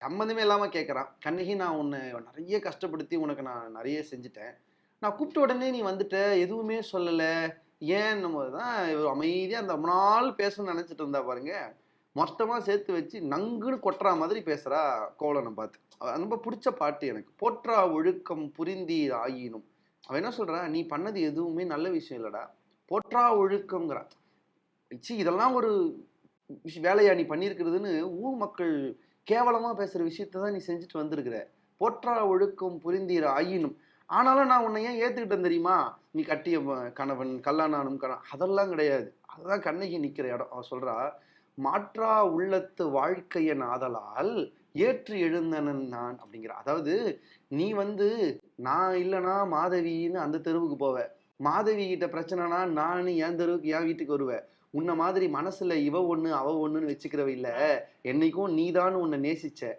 சம்மந்தமே இல்லாம கேட்கறான். "கண்ணகி நான் உன்ன நெறைய கஷ்டப்படுத்தி உனக்கு நான் நெறைய செஞ்சுட்டேன். நான் கூப்பிட்ட உடனே நீ வந்துட்ட. எதுவுமே சொல்லல. ஏன்னும்போது தான் அமைதியா அந்த ரொம்ப நாள் பேசணும்னு நெனச்சுட்டு இருந்தா பாருங்க. மொத்தமா சேர்த்து வச்சு நங்குன்னு கொட்டுறா மாதிரி பேசுறா கோவலன பார்த்து. ரொம்ப புடிச்ச பாட்டு எனக்கு. "போற்றா ஒழுக்கம் புரிந்தீர் ஆயினும்." அவன் என்ன சொல்றான்? "நீ பண்ணது எதுவுமே நல்ல விஷயம் இல்லடா. போற்றா ஒழுக்கம்ங்கிறான். ச்சீ இதெல்லாம் ஒரு வேலையா நீ பண்ணியிருக்கிறதுன்னு ஊர் மக்கள் கேவலமா பேசுற விஷயத்த தான் நீ செஞ்சுட்டு வந்திருக்கிற. போற்றா ஒழுக்கம் புரிந்தீர் ஆயினும். ஆனாலும் நான் உன்னை ஏன் ஏத்துக்கிட்டேன் தெரியுமா? நீ கட்டிய கணவன், கல்லானானும் அதெல்லாம் கிடையாது. அதுதான் கண்ணகி நிக்கிற இடம். அவ சொல்றா, "மாற்றா உள்ளத்து வாழ்க்கையன் ஆதலால் ஏற்று எழுந்தனன் நான்" அப்படிங்கிறா. அதாவது நீ வந்து நான் இல்லனா மாதவின்னு அந்த தெருவுக்கு போவ. மாதவி கிட்ட பிரச்சனைனா நானு என் தெருவுக்கு என் வீட்டுக்கு வருவேன். உன்ன மாதிரி மனசுல இவ ஒண்ணு, அவ ஒண்ணுன்னு வச்சுக்கிறவ இல்ல. என்னைக்கும் நீதான்னு உன்ன நேசிச்ச.